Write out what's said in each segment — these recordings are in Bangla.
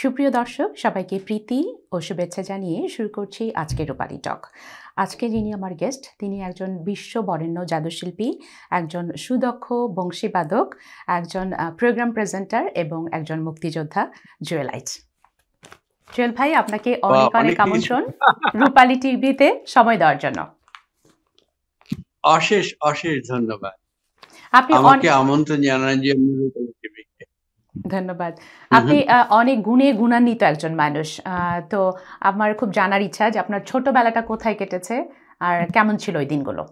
সুপ্রিয় দর্শক, সবাইকে প্রীতি ও শুভেচ্ছা জানিয়ে শুরু করছি আজকের রূপালী টক। আজকে যিনি আমার গেস্ট, তিনি একজন বিশ্ববরেণ্য জাদুশিল্পী, একজন সুদক্ষ বংশীবাদক, একজন প্রোগ্রাম প্রেজেন্টার এবং একজন মুক্তিযোদ্ধা, জুয়েল আইচ। জুয়েল ভাই, আপনাকে অনেক অনেক অনেক কিছু। আমন্ত্রণ রূপালী টিভিতে সময় দেওয়ার জন্য। অশেষ অশেষ ধন্যবাদ আপনি আমাকে আমন্ত্রণ জানানোর জন্য রূপালী টিভিতে। ধন্যবাদ। আপনি অনেক গুণে গুণান্বিত একজন মানুষ। তো আমার খুব জানার ইচ্ছা যে আপনার ছোটবেলাটা কোথায় কেটেছে আর কেমন ছিল ওই দিনগুলো?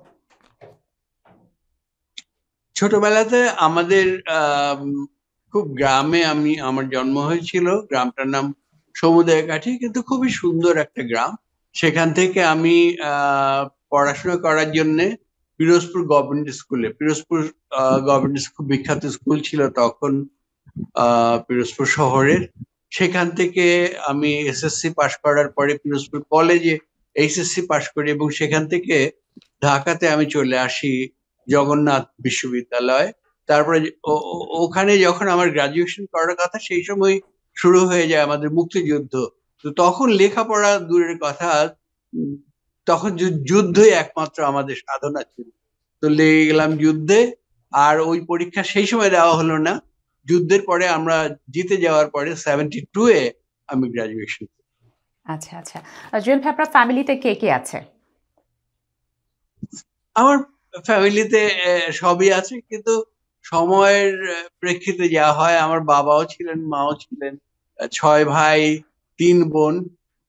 ছোটবেলাতে আমাদের খুব গ্রামে আমার জন্ম হয়েছিল। গ্রামটার নাম সমুদয়কাঠি, কিন্তু খুবই সুন্দর একটা গ্রাম। সেখান থেকে আমি পড়াশোনা করার জন্য পিরোজপুর গভর্নমেন্ট স্কুলে, পিরোজপুর গভর্নমেন্ট স্কুল বিখ্যাত স্কুল ছিল তখন পিরোজপুর শহরের। সেখান থেকে আমি এসএসসি পাশ করার পরে পিরোজপুর কলেজে এইচএসসি পাশ করি এবং সেখান থেকে ঢাকাতে আমি চলে আসি জগন্নাথ বিশ্ববিদ্যালয়। তারপরে ওখানে যখন আমার গ্রাজুয়েশন করার কথা, সেই সময় শুরু হয়ে যায় আমাদের মুক্তিযুদ্ধ। তো তখন লেখাপড়া দূরের কথা, তখন যুদ্ধই একমাত্র আমাদের সাধনা ছিল। তো লেগে গেলাম যুদ্ধে। আর ওই পরীক্ষা সেই সময় দেওয়া হলো না। যুদ্ধের পরে আমরা জিতে যাওয়ার পরে 72-এ আমি গ্রাজুয়েশন। আচ্ছা আচ্ছা। জুয়েল ভাই, আপনার ফ্যামিলিতে কে কে আছে? আমার ফ্যামিলিতে সবই আছে, কিন্তু সময়ের প্রেক্ষিতে যা হয়, আমার বাবাও ছিলেন, মাও ছিলেন। 6 ভাই 3 বোন,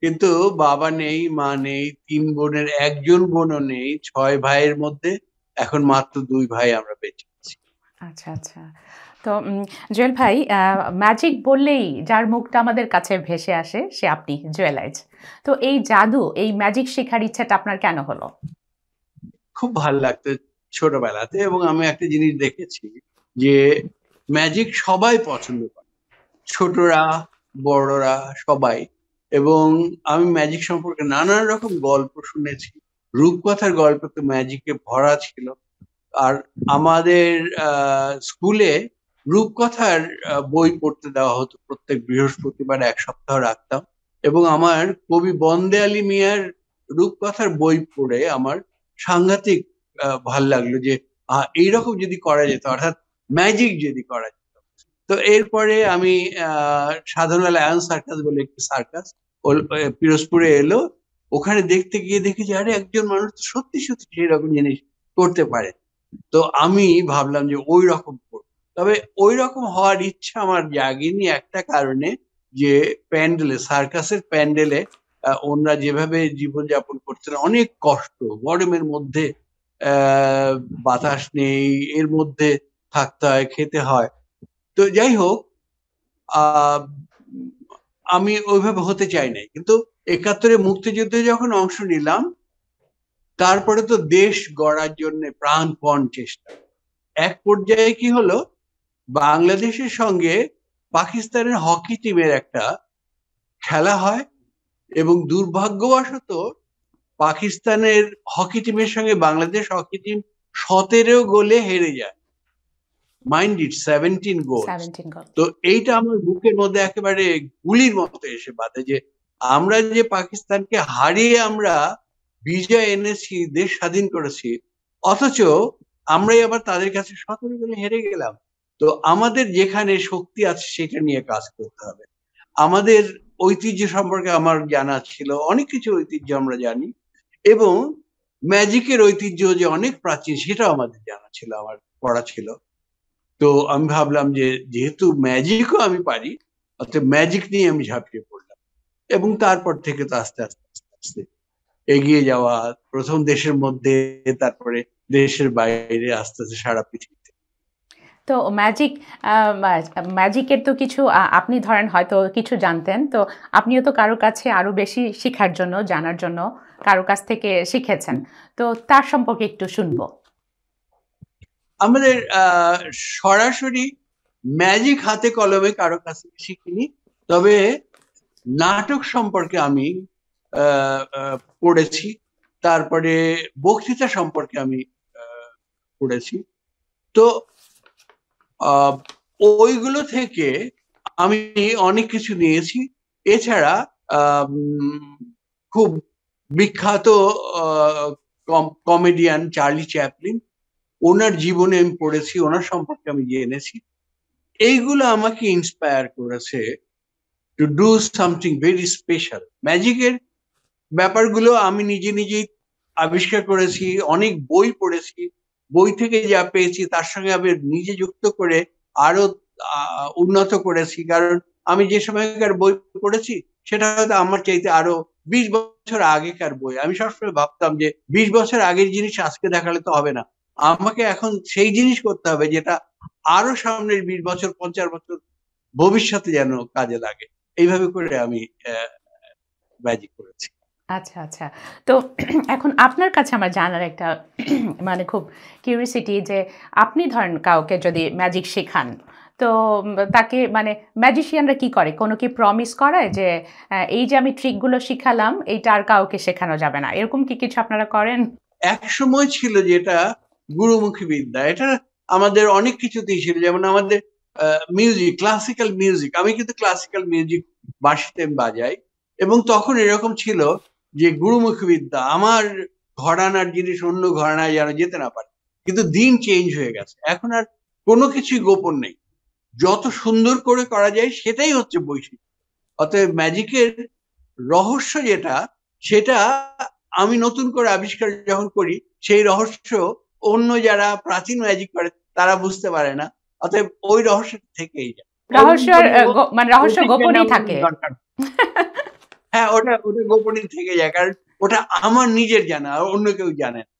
কিন্তু বাবা নেই, মা নেই। 3 বোনের একজন বোনও নেই। 6 ভাইয়ের মধ্যে এখন মাত্র 2 ভাই আমরা বেঁচে আছি। আচ্ছা আচ্ছা। তো জুয়েল ভাই, ম্যাজিক বললেই যার মুখটা আমাদের কাছে ভেসে আসে সে আপনি, জুয়েল আইচ। তো এই জাদু, এই ম্যাজিক শেখার ইচ্ছাটা আপনার কেন হলো? খুব ভালো লাগতো ছোটবেলাতে, এবং আমি একটা জিনিস দেখেছি যে ম্যাজিক সবাই পছন্দ করে, ছোটরা বড়রা সবাই। এবং আমি ম্যাজিক সম্পর্কে নানান রকম গল্প শুনেছি। রূপকথার গল্প তো ম্যাজিকে ভরা ছিল। আর আমাদের স্কুলে রূপকথার বই পড়তে দেওয়া হতো, প্রত্যেক বৃহস্পতিবার 1 সপ্তাহ রাখতাম। এবং আমার কবি বন্দেয়ালী মিয়ার রূপকথার বই পড়ে আমার সাংঘাতিক ভাল লাগলো যে এইরকম যদি করা যেত, অর্থাৎ ম্যাজিক যদি করা যেত। তো এরপরে আমি সাধনা লায়ন সার্কাস বলে একটি সার্কাস পিরোজপুরে এলো। ওখানে দেখতে গিয়ে দেখি যে আরে, একজন মানুষ তো সত্যি সত্যি সেরকম জিনিস করতে পারে। তো আমি ভাবলাম যে ওই রকম করব। তবে ওই রকম হওয়ার ইচ্ছা আমার জাগেনি একটা কারণে, যে প্যান্ডেলে, সার্কাসের প্যান্ডেলে ওনারা যেভাবে জীবনযাপন করতেন, অনেক কষ্ট, গরমের মধ্যে আহ বাতাস নেই, এর মধ্যে থাকতে হয়, খেতে হয়। তো যাই হোক, আহ আমি ওইভাবে হতে চাই নাই, কিন্তু 71-এ মুক্তিযুদ্ধে যখন অংশ নিলাম, তারপরে তো দেশ গড়ার জন্য প্রাণপণ চেষ্টা। এক পর্যায়ে কি হলো, বাংলাদেশের সঙ্গে পাকিস্তানের হকি টিমের একটা খেলা হয়, এবং দুর্ভাগ্যবশত পাকিস্তানের হকি টিমের সঙ্গে বাংলাদেশ হকি টিম 17 গোলে হেরে যায়। Mind it, 17 goals. 17 গল্প। তো এইটা আমার বুকের মধ্যে একেবারে গুলির মতো এসে বাধে, যে আমরা যে পাকিস্তানকে হারিয়ে আমরা বিজয় এনেছি, দেশ স্বাধীন করেছি, অথচ আমরাই আবার তাদের কাছে 17 গোলে হেরে গেলাম। তো আমাদের যেখানে শক্তি আছে সেটা নিয়ে কাজ করতে হবে। আমাদের ঐতিহ্য সম্পর্কে আমার জানা ছিল, অনেক কিছু ঐতিহ্য আমরা জানি, এবং ম্যাজিকের ঐতিহ্য যে অনেক প্রাচীন সেটাও আমাদের জানা ছিল, আমার পড়া ছিল। তো আমি ভাবলাম যে যেহেতু ম্যাজিকও আমি পারি, অর্থাৎ ম্যাজিক নিয়ে আমি ঝাঁপিয়ে পড়লাম। এবং তারপর থেকে তো আস্তে আস্তে আস্তে আস্তে এগিয়ে যাওয়া, প্রথম দেশের মধ্যে, তারপরে দেশের বাইরে, আস্তে আস্তে সারা পৃথিবীতে। তো ম্যাজিকের তো কিছু আপনি ধরেন হয়তো কিছু জানতেন, তো আপনিও তো কারো কাছে আরো বেশি শেখার জন্য, জানার জন্য কারো কাছ থেকে শিখেছেন। তো তার সম্পর্কে একটু শুনবো। আমাদের সরাসরি ম্যাজিক হাতে কলমে কারো কাছ থেকে শিখিনি। তবে নাটক সম্পর্কে আমি পড়েছি, তারপরে বক্তৃতা সম্পর্কে আমি পড়েছি। তো ওইগুলো থেকে আমি অনেক কিছু নিয়েছি। এছাড়া খুব বিখ্যাত কমেডিয়ান চার্লি চ্যাপলিন, ওনার জীবনে আমি পড়েছি, ওনার সম্পর্কে আমি জেনেছি। এইগুলো আমাকে ইন্সপায়ার করেছে to do something very special. ম্যাজিকের ব্যাপারগুলো আমি নিজে নিজেই আবিষ্কার করেছি, অনেক বই পড়েছি, বই থেকে যা পেয়েছি তার সঙ্গে আমি নিজে যুক্ত করে আরো উন্নত করেছি। কারণ আমি যে সময়কার বই পড়েছি সেটা হয়তো আমার চাইতে আরো 20 বছর আগেকার বই। আমি সবসময় ভাবতাম যে 20 বছর আগের জিনিস আজকে দেখালে তো হবে না, আমাকে এখন সেই জিনিস করতে হবে যেটা আরো সামনের 20 বছর 50 বছর ভবিষ্যতে যেন কাজে লাগে। এইভাবে করে আমি ম্যাজিক করেছি। আচ্ছা, আচ্ছা। তো এখন আপনার কাছে আমার জানার একটা মানে খুব কিউরিওসিটি যে আপনি ধরেন কাউকে যদি ম্যাজিক শেখান, তো তাকে মানে ম্যাজিশিয়ানরা কি করে? কোনো কি প্রমিস করায় যে এই যে আমি ট্রিকগুলো শিখালাম এইটা আর কাউকে শেখানো যাবে না। এরকম কি কিছু আপনারা করেন? এক সময় ছিল যেটা গুরুমুখী বিদ্যা, এটা আমাদের অনেক কিছুতেই ছিল। যেমন আমাদের মিউজিক, ক্লাসিক্যাল মিউজিক, আমি কিন্তু ক্লাসিক্যাল মিউজিক বাঁশিতে বাজাই, এবং তখন এরকম ছিল যে গুরুমুখী বিদ্যা, আমার ঘরানার জিনিস অন্য ঘরানায় যেন যেতে না পারে। কিন্তু দিন চেঞ্জ হয়ে গেছে, এখন আর কোনো কিছুই গোপন নেই, যত সুন্দর করে করা যায় সেটাই হচ্ছে বৈশিষ্ট্য। অতএব ম্যাজিকের রহস্য যেটা, সেটা আমি নতুন করে আবিষ্কার যখন করি, সেই রহস্য অন্য যারা প্রাচীন ম্যাজিক করে তারা বুঝতে পারে না, অতএব ওই রহস্য থেকেই যায়। রহস্য মানে রহস্য গোপনই থাকে। দরকার। হ্যাঁ, ওটা ওটা গোপনই থেকে যায়, কারণ ওটা আমার নিজের জানা, আর অন্য কেউ জানে না।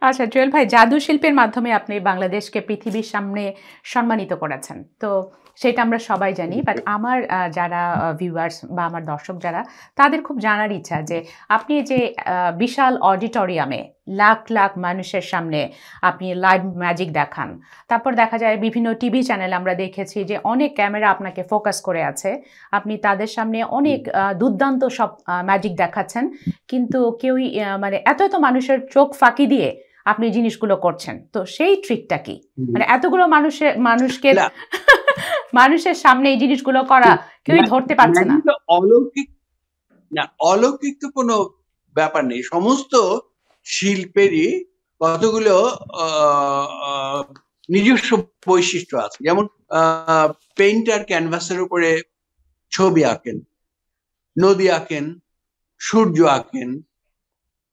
আচ্ছা জুয়েল ভাই, জাদু শিল্পের মাধ্যমে আপনি বাংলাদেশকে পৃথিবীর সামনে সম্মানিত করেছেন। তো সেটা আমরা সবাই জানি। বাট আমার যারা ভিউয়ার্স বা আমার দর্শক যারা, তাদের খুব জানার ইচ্ছা যে আপনি যে বিশাল অডিটোরিয়ামে লাখ লাখ মানুষের সামনে আপনি লাইভ ম্যাজিক দেখান। তারপর দেখা যায় বিভিন্ন টিভি চ্যানেলে আমরা দেখেছি যে অনেক ক্যামেরা আপনাকে ফোকাস করে আছে। আপনি তাদের সামনে অনেক দুর্দান্ত সব ম্যাজিক দেখাচ্ছেন। কিন্তু কেউই মানে এত এত মানুষের চোখ ফাঁকি দিয়ে আপনি জিনিসগুলো করছেন। তো সেই ট্রিকটা কি? মানে এতগুলো মানুষকে মানুষের সামনে এই জিনিসগুলো করা কেউই ধরতে পারছে না। অলৌকিক না, অলৌকিক তো কোনো ব্যাপার নেই। সমস্ত শিল্পেরই কতগুলো নিজস্ব বৈশিষ্ট্য আছে। যেমন পেইন্টার ক্যানভাসের উপরে ছবি আঁকেন, নদী আঁকেন, সূর্য আঁকেন,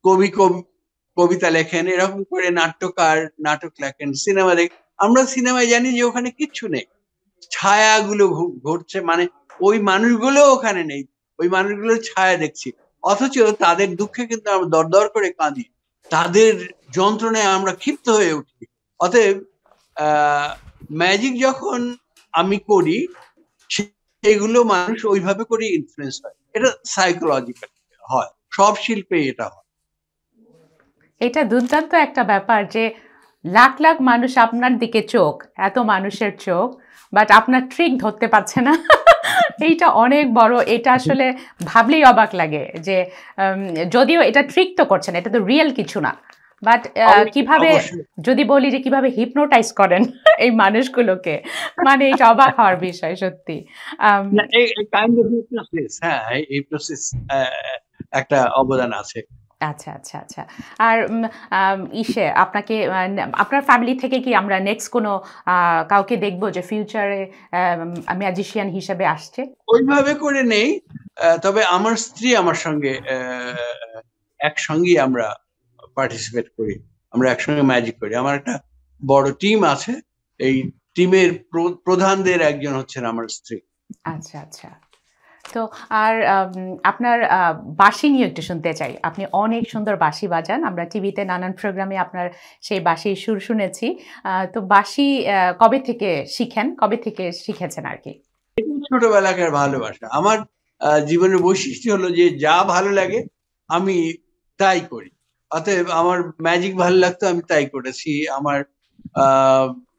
কবি কবিতা লেখেন, এরকম করে নাট্যকার নাটক লেখেন, সিনেমা দেখেন। আমরা সিনেমায় জানি যে ওখানে কিচ্ছু নেই, ছায়াগুলো ঘুরছে, মানে ওই মানুষগুলো ওখানে নেই, ওই মানুষগুলোর ছায়া দেখছি, অথচ তাদের দুঃখে কিন্তু আমরা দরদর করে কাঁদি, তাদের যন্ত্রণায় আমরা ক্ষিপ্ত হয়ে উঠি। অতএব ম্যাজিক যখন আমি করি, সেগুলো মানুষ ওইভাবে করে ইনফ্লুয়েন্স হয়, এটা সাইকোলজিক্যাল হয়, সব শিল্পে এটা হয়। এটা দুর্দান্ত একটা ব্যাপার যে লাখ লাখ মানুষ আপনার দিকে চোখ, এত মানুষের চোখ, বাট আপনার ট্রিক ধরতে পারছে না। এইটা অনেক বড়। এটা আসলে ভাবলেই অবাক লাগে যে যদিও এটা ট্রিক তো করছেন, এটা তো রিয়েল কিছু না। বাট কিভাবে যদি বলি যে কিভাবে হিপনোটাইজ করেন এই মানুষগুলোকে, মানে এটা অবাক হওয়ার বিষয় সত্যি। হ্যাঁ, এই প্রসেস একটা অবদান আছে। আচ্ছা, আচ্ছা, আচ্ছা। আর আপনাকে আপনার ফ্যামিলি থেকে কি আমরা নেক্সট কোনো কাউকে দেখবো যে ফিউচারে ম্যাজিশিয়ান হিসেবে আসছে? ওইভাবে করে নেই, তবে আমার স্ত্রী আমার সঙ্গে একসঙ্গেই আমরা পার্টিসিপেট করি, আমরা একসঙ্গে ম্যাজিক করি। আমার একটা বড় টিম আছে, এই টিমের প্রধানদের একজন হচ্ছেন আমার স্ত্রী। আচ্ছা, আচ্ছা। তো আর আপনার বাঁশি নিয়ে একটু শুনতে চাই। আপনি অনেক সুন্দর বাঁশি বাজান। আমরা টিভিতে নানান প্রোগ্রামে আপনার সেই বাঁশির সুর শুনেছি। তো বাঁশি কবে থেকে শিখেন? কবে থেকে শিখেছেন আর কি? ছোটবেলাকার ভালোবাসা। আমার জীবনের বৈশিষ্ট্য হলো যে যা ভালো লাগে আমি তাই করি। অতএব আমার ম্যাজিক ভালো লাগতো, আমি তাই করেছি। আমার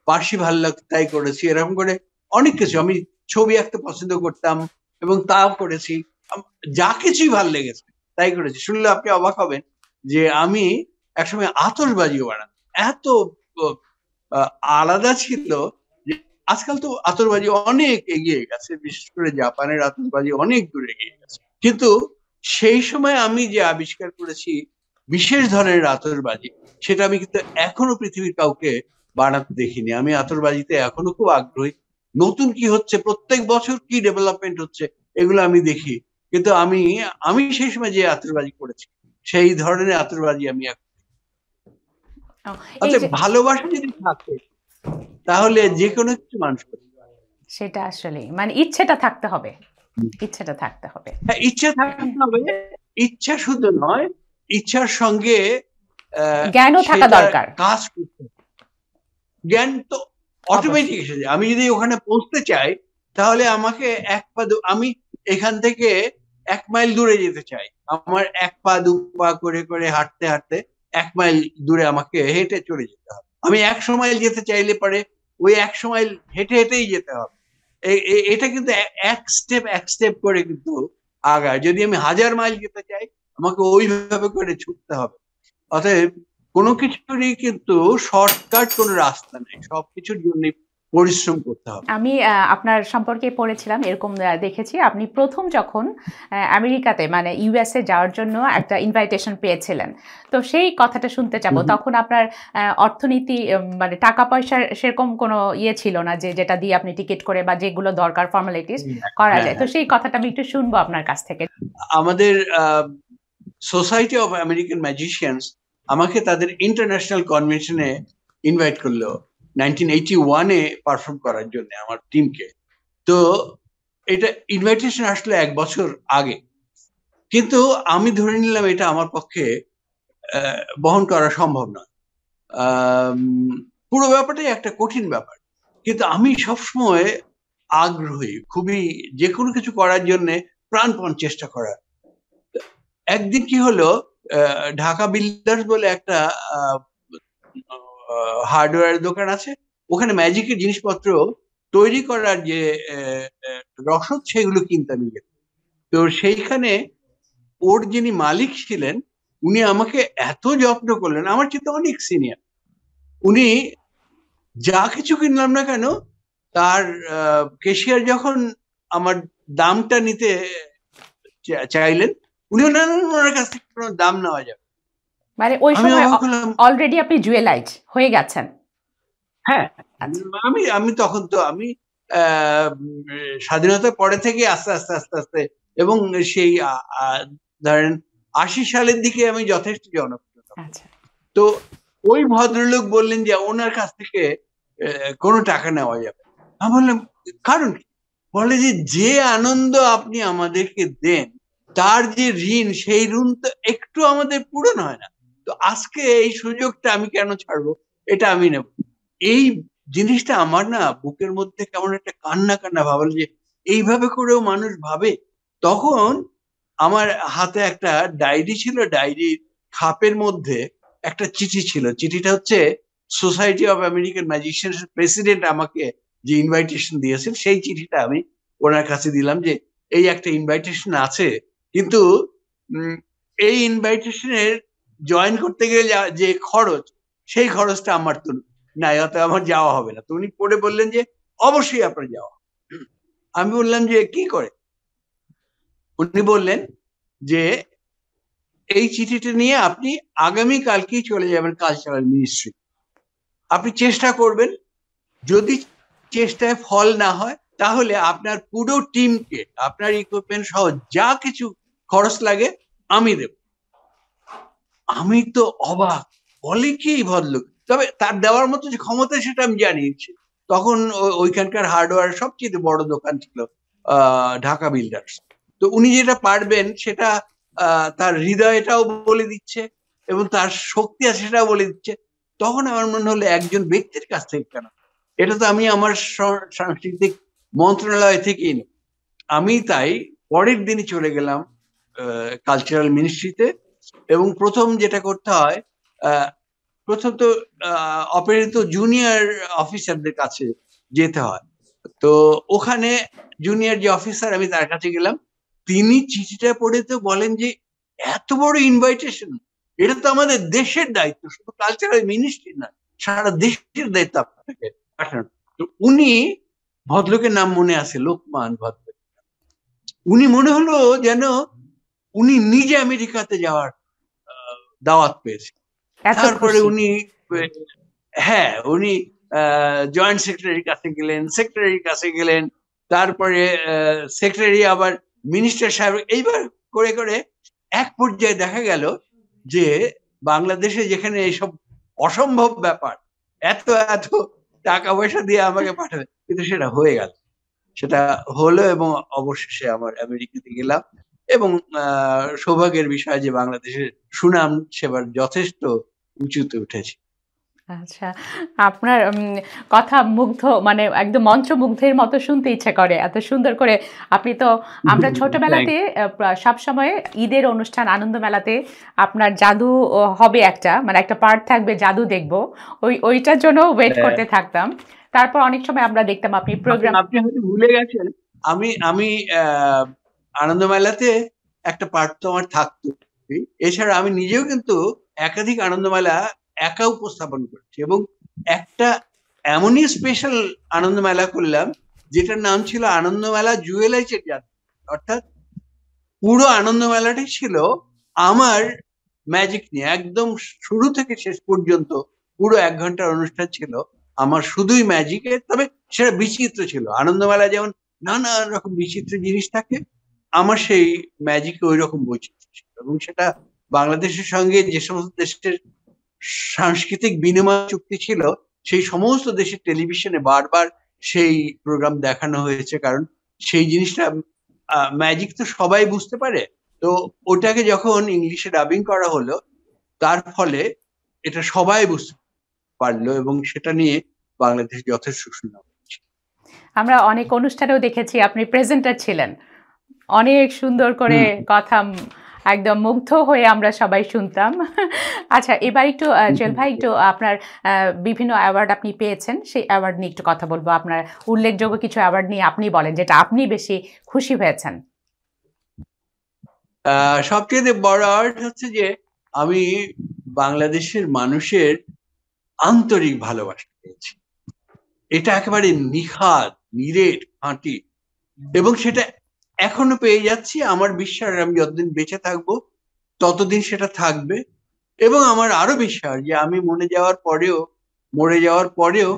বাঁশি ভালো লাগতো, তাই করেছি। এরকম করে অনেক কিছু, আমি ছবি আঁকতে পছন্দ করতাম এবং তাও করেছি। যা কিছুই ভালো লেগেছে তাই করেছি। শুনলে আপনি অবাক হবেন যে আমি একসময় আতশবাজিও বানাতাম। এত আলাদা ছিল যে আজকাল তো আতশবাজি অনেক এগিয়ে গেছে, বিশেষ করে জাপানের আতশবাজি অনেক দূর এগিয়ে গেছে, কিন্তু সেই সময় আমি যে আবিষ্কার করেছি বিশেষ ধরনের আতশবাজি, সেটা আমি কিন্তু এখনো পৃথিবীর কাউকে বানাতে দেখিনি। আমি আতশবাজিতে এখনো খুব আগ্রহী, নতুন কি হচ্ছে, প্রত্যেক বছর কি ডেভেলপমেন্ট হচ্ছে, এগুলো আমি দেখি। কিন্তু আমি আমি সেই সময় যে আতশবাজি করেছি সেই ধরনের আতশবাজি আমি এখন, ও, এই অর্থাৎ যে ভালোবাসা যদি থাকে তাহলে যে কোনো কিছু মানুষ করতে পারে। সেটা আসলে মানে ইচ্ছেটা থাকতে হবে, ইচ্ছেটা থাকতে হবে। হ্যাঁ, ইচ্ছা থাকতে হবে। ইচ্ছা শুধু নয়, ইচ্ছার সঙ্গে জ্ঞানও থাকা সেটা দরকার। কাজ করতে হবে। জ্ঞান তো অটোমেটিক অবশ্যই। এসে যায়। আমি যদি ওখানে পৌঁছতে চাই তাহলে আমাকে আমি এখান থেকে 1 মাইল দূরে যেতে চাই, আমার 1 পা 2 পা করে করে হাঁটতে হাঁটতে 1 মাইল দূরে আমাকে হেঁটে চলে যেতে হবে। আমি 100 মাইল যেতে চাইলে পরে ওই 100 মাইল হেঁটে হেঁটেই যেতে হবে। এটা কিন্তু এক স্টেপ এক স্টেপ করে কিন্তু আগায়। যদি আমি 1000 মাইল যেতে চাই আমাকে ওইভাবে করে ছুটতে হবে। অতএব কোনো কিছুরই কিন্তু শর্টকাট কোনো রাস্তা নেই, সবকিছুর জন্য পরিশ্রম করতে হবে। আমি আপনার সম্পর্কে পড়েছিলাম, এরকম দেখেছি আপনি প্রথম যখন আমেরিকাতে মানে ইউএসএ যাওয়ার জন্য একটা ইনভাইটেশন পেয়েছিলেন, তো সেই কথাটা শুনতে চাবো। তখন আপনার অর্থনীতি মানে টাকা পয়সার সেরকম কোনো ইয়ে ছিল না যে যেটা দিয়ে আপনি টিকিট করে বা যেগুলো দরকার ফর্মালিটিস করা হ্যাঁ, যায়, তো সেই কথাটা আমি একটু শুনবো আপনার কাছ থেকে। আমাদের সোসাইটি অফ আমেরিকান ম্যাজিশিয়ানস আমাকে তাদের ইন্টারন্যাশনাল কনভেনশনে ইনভাইট করলো 1981-এ পারফর্ম করার জন্য আমার টিমকে। তো এটা ইনভাইটেশন আসলো 1 বছর আগে, কিন্তু আমি ধরে নিলাম এটা আমার পক্ষে বহন করা সম্ভব নয়। আম, পুরো ব্যাপারটাই একটা কঠিন ব্যাপার, কিন্তু আমি সবসময় আগ্রহী খুবই যে কোনো কিছু করার জন্য, প্রাণপণ চেষ্টা করার। একদিন কি হলো, ঢাকা বিল্ডার্স বলে একটা হার্ডওয়্যার দোকান আছে, ওখানে ম্যাজিকের জিনিসপত্র তৈরি করার যে রসদ সেগুলো কিনতে আমি গেলাম। তো সেইখানে ওর যিনি মালিক ছিলেন উনি আমাকে এত যত্ন করলেন, আমার চেয়ে অনেক সিনিয়র। উনি যা কিছু কিনলাম না কেন, তার কেশিয়ার যখন আমার দামটা নিতে চাইলেন, উনিও না না, ওনার কাছ থেকে কোনো দাম নেওয়া যাবে। মানে ওই আমি সময় অবাক হলাম। অলরেডি আপনি জুয়েলাইজ হয়ে গেছেন? হ্যাঁ, আচ্ছা। আমি আমি তখন তো আমি আহ, স্বাধীনতার পরে থেকে আস্তে আস্তে আস্তে আস্তে, এবং সেই ধরেন 80 সালের দিকে আমি যথেষ্ট জনপ্রিয়। আচ্ছা। তো ওই ভদ্রলোক বললেন যে ওনার কাছ থেকে কোনো টাকা নেওয়া যাবে। আমি বললাম কারণ কি? বলে যে যে আনন্দ আপনি আমাদেরকে দেন তার যে ঋণ, সেই ঋণ তো একটু আমাদের পূরণ হয় না। তো আজকে এই সুযোগটা আমি কেন ছাড়বো, এটা আমি নেব। এই জিনিসটা আমার না বুকের মধ্যে কেমন একটা কান্না কান্না ভাবল যে এইভাবে করেও মানুষ ভাবে। তখন আমার হাতে একটা ডায়েরি ছিল, ডায়েরির খাপের মধ্যে একটা চিঠি ছিল। চিঠিটা হচ্ছে society of American magicians president আমাকে যে ইনভাইটেশন দিয়েছেন, সেই চিঠিটা আমি ওনার কাছে দিলাম যে এই একটা ইনভাইটেশন আছে, কিন্তু এই ইনভাইটেশনের জয়েন করতে গেলে যে খরচ, সেই খরচটা আমার তো নাই, অত আমার যাওয়া হবে না। তো উনি পড়ে বললেন যে অবশ্যই আপনার যাওয়া। আমি বললাম যে কি করে? উনি বললেন যে এই চিঠিটা নিয়ে আপনি আগামী কালকেই চলে যাবেন কালচারাল মিনিস্ট্রি, আপনি চেষ্টা করবেন, যদি চেষ্টায় ফল না হয় তাহলে আপনার পুরো টিমকে আপনার ইকুইপমেন্ট সহ যা কিছু খরচ লাগে আমি দেব। আমি তো অবাক, বলে কি ভদ্রলোক! তবে তার দেওয়ার মতো যে ক্ষমতা সেটা আমি জানিয়েছি। তখন ওইখানকার হার্ডওয়্যার সবচেয়ে বড় দোকান ছিল ঢাকা বিল্ডার্স। তো উনি যেটা পারবেন সেটা তার হৃদয়টাও বলে দিচ্ছে এবং তার শক্তি আছে সেটাও বলে দিচ্ছে। তখন আমার মনে হলো একজন ব্যক্তির কাছ থেকে কেন, এটা তো আমি আমার সাংস্কৃতিক মন্ত্রণালয় থেকেই নিই। আমি তাই পরের দিনই চলে গেলাম কালচারাল মিনিস্ট্রিতে, এবং প্রথম যেটা করতে হয়, প্রথম তো অপেরিত জুনিয়র অফিসারদের কাছে যেতে হয়। তো ওখানে জুনিয়র যে অফিসার, আমি তার কাছে গেলাম। তিনি চিঠিটা পড়ে তো বলেন যে এত বড় ইনভাইটেশন, এটা তো আমাদের দেশের দায়িত্ব, শুধু কালচারাল মিনিস্ট্রি না, সারা দেশের দায়িত্ব আপনাকে পাঠানো। তো উনি, ভদ্রলোকের নাম মনে আছে, লোকমান ভদ্র, উনি মনে হলো যেন উনি নিজে আমেরিকাতে যাওয়ার দাওয়াত পেয়েছে। এত তারপরে খুশি। উনি, হ্যাঁ, উনি জয়েন্ট সেক্রেটারির কাছে গেলেন, সেক্রেটারির কাছে গেলেন, তারপরে সেক্রেটারি আবার মিনিস্টার সাহেব, এইবার করে করে এক পর্যায়ে দেখা গেল যে বাংলাদেশে যেখানে এইসব অসম্ভব ব্যাপার, এত এত টাকা পয়সা দিয়ে আমাকে পাঠাবে, কিন্তু সেটা হয়ে গেল, সেটা হলো, এবং অবশেষে আমার আমেরিকাতে গেলাম, এবং সৌভাগ্যের বিষয় যে বাংলাদেশের সুনাম সেবার যথেষ্ট উঁচুতে উঠেছে। আচ্ছা, আপনার কথা মুগ্ধ, মানে একদম মন্ত্রমুগ্ধের মতো শুনতে ইচ্ছে করে। এত সুন্দর করে আপনি তো, আমরা ছোটবেলাতে সবসময় ঈদের অনুষ্ঠান, আনন্দ মেলাতে আপনার জাদু হবে একটা, মানে একটা পার্ট থাকবে, জাদু দেখবো, ওইটার জন্য ওয়েট করতে থাকতাম। তারপর অনেক সময় আমরা দেখতাম আপনি প্রোগ্রাম। আপনি হয়তো ভুলে গেছেন, আমি আমি আনন্দ মেলাতে একটা পার্ট তো আমার থাকতো। এছাড়া আমি নিজেও কিন্তু একাধিক আনন্দমেলা একা উপস্থাপন করছি, এবং একটা এমনই স্পেশাল আনন্দ মেলা করলাম যেটার নাম ছিল আনন্দমেলা জুয়েলার্সের যাত্রা। অর্থাৎ পুরো আনন্দ মেলাটাই ছিল আমার ম্যাজিক নিয়ে, একদম শুরু থেকে শেষ পর্যন্ত পুরো 1 ঘন্টার অনুষ্ঠান ছিল আমার শুধুই ম্যাজিকের। তবে সেটা বিচিত্র ছিল, আনন্দমেলা যেমন নানা রকম বিচিত্র জিনিস থাকে, আমার সেই ম্যাজিকে ওই রকম বৈচিত্র্য ছিল, এবং সেটা বাংলাদেশের সঙ্গে যে সমস্ত দেশের সাংস্কৃতিক বিনিময় চুক্তি ছিল, সেই সমস্ত দেশের টেলিভিশনে বারবার সেই প্রোগ্রাম দেখানো হয়েছে, কারণ সেই জিনিসটা, ম্যাজিক তো সবাই বুঝতে পারে। তো ওটাকে যখন ইংলিশে ডাবিং করা হলো, তার ফলে এটা সবাই বুঝতে পারলো, এবং সেটা নিয়ে বাংলাদেশ যথেষ্ট সুনাম। আমরা অনেক অনুষ্ঠানেও দেখেছি আপনি প্রেজেন্টার ছিলেন, অনেক সুন্দর করে কথা, একদম মুগ্ধ হয়ে আমরা সবাই শুনতাম। আচ্ছা, এবার একটু জুয়েল ভাই, একটু আপনার বিভিন্ন অ্যাওয়ার্ড আপনি পেয়েছেন, সেই অ্যাওয়ার্ড নিয়ে একটু কথা বলবো। আপনার উল্লেখযোগ্য কিছু অ্যাওয়ার্ড নিয়ে আপনি বলেন, যেটা আপনি বেশি খুশি হয়েছেন। সবচেয়ে বড় অ্যাওয়ার্ড হচ্ছে যে আমি বাংলাদেশের মানুষের আন্তরিক ভালোবাসা পেয়েছি। এটা একেবারে নিখাদ, নিরেট, খাঁটি, এবং সেটা এখনো পেয়ে যাচ্ছি। আমার বিশ্বাস আমি যতদিন বেঁচে থাকবো ততদিন সেটা থাকবে, এবং আমার আরো বিশ্বাস যে আমি মরে যাওয়ার পরেও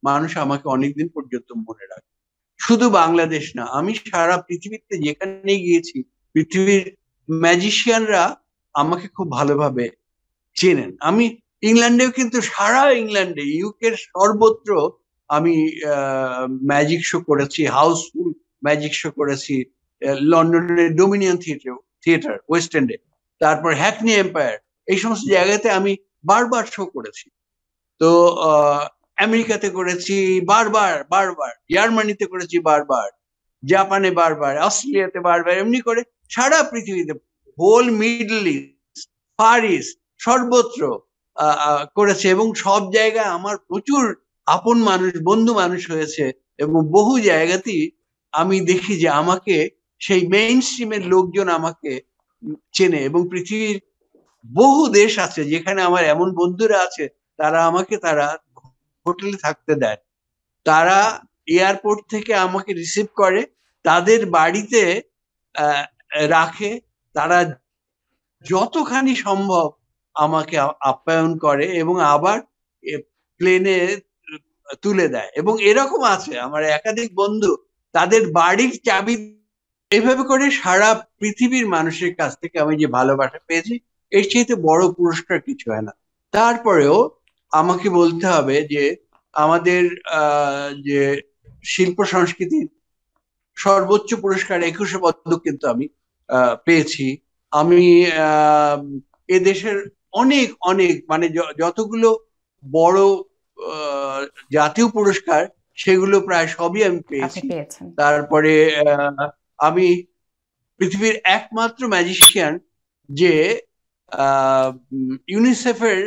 মানুষ আমাকে অনেকদিন পর্যন্ত মনে রাখবে। শুধু বাংলাদেশ না, আমি সারা পৃথিবীতে যেখানে গিয়েছি, পৃথিবীর ম্যাজিশিয়ানরা আমাকে খুব ভালোভাবে চেনেন। আমি ইংল্যান্ডেও, কিন্তু সারা ইংল্যান্ডে, ইউকের সর্বত্র আমি ম্যাজিক শো করেছি, হাউসফুল ম্যাজিক শো করেছি, লন্ডনের ডোমিনিয়ন থিয়েটার ওয়েস্ট এন্ডে, তারপর হ্যাকনি এম্পায়ার, এই সমস্ত জায়গাতে আমি বারবার শো করেছি। তো আমেরিকাতে করেছি বারবার বারবার, জার্মানিতে করেছি বারবার, জাপানে বারবার, অস্ট্রেলিয়াতে বারবার, এমনি করে সারা পৃথিবীতে, whole Middle East, Far East, সর্বত্র করেছে, এবং সব জায়গায় আমার প্রচুর আপন মানুষ, বন্ধু মানুষ হয়েছে, এবং বহু জায়গাতেই আমি দেখি যে আমাকে সেই মেইন স্ট্রিমের লোকজন আমাকে চেনে, এবং পৃথিবীর বহু দেশ আছে যেখানে আমার এমন বন্ধুরা আছে, তারা হোটেলে থাকতে দেয়, তারা এয়ারপোর্ট থেকে আমাকে রিসিভ করে, তাদের বাড়িতে রাখে, তারা যতখানি সম্ভব আমাকে আপ্যায়ন করে, এবং আবার প্লেনে তুলে দেয়। এবং এরকম আছে আমার একাধিক বন্ধু, তাদের বাড়ির চাবি, এইভাবে করে সারা পৃথিবীর মানুষের কাছ থেকে আমি যে ভালোবাসা পেয়েছি, এর চাইতে বড় পুরস্কার কিছু হয় না। তারপরেও আমাকে বলতে হবে যে আমাদের যে শিল্প সংস্কৃতির সর্বোচ্চ পুরস্কার 21শে পদক কিন্তু আমি পেয়েছি। আমি এদেশের অনেক অনেক, মানে যতগুলো বড় জাতীয় পুরস্কার, সেগুলো প্রায় সবই আমি পেয়েছি। তারপরে আমি পৃথিবীর একমাত্র ম্যাজিশিয়ান যে ইউনিসেফের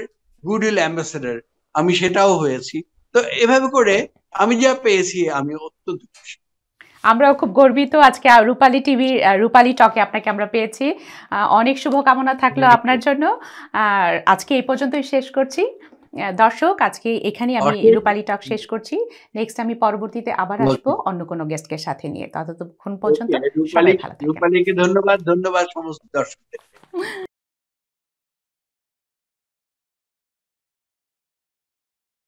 গুডউইল অ্যাম্বাসেডর, আমি সেটাও হয়েছি। তো এভাবে করে আমি যা পেয়েছি আমি অত্যন্ত খুশি। আমরাও খুব গর্বিত আজকে রূপালী টিভি, রূপালী টকে আপনাকে আমরা পেয়েছি। অনেক শুভকামনা থাকলো আপনার জন্য। আর আজকে এই পর্যন্তই শেষ করছি। দর্শক, আজকে এখানে আমি অশেষ রূপালী টক শেষ করছি। নেক্সট আমি পরবর্তীতে আবার আসবো ওকে অন্য কোনো গেস্টকে সাথে নিয়ে। ততক্ষণ পর্যন্ত ওকে সবাই ভালো থাকেন। রূপালীকে ধন্যবাদ সমস্ত দর্শকদের।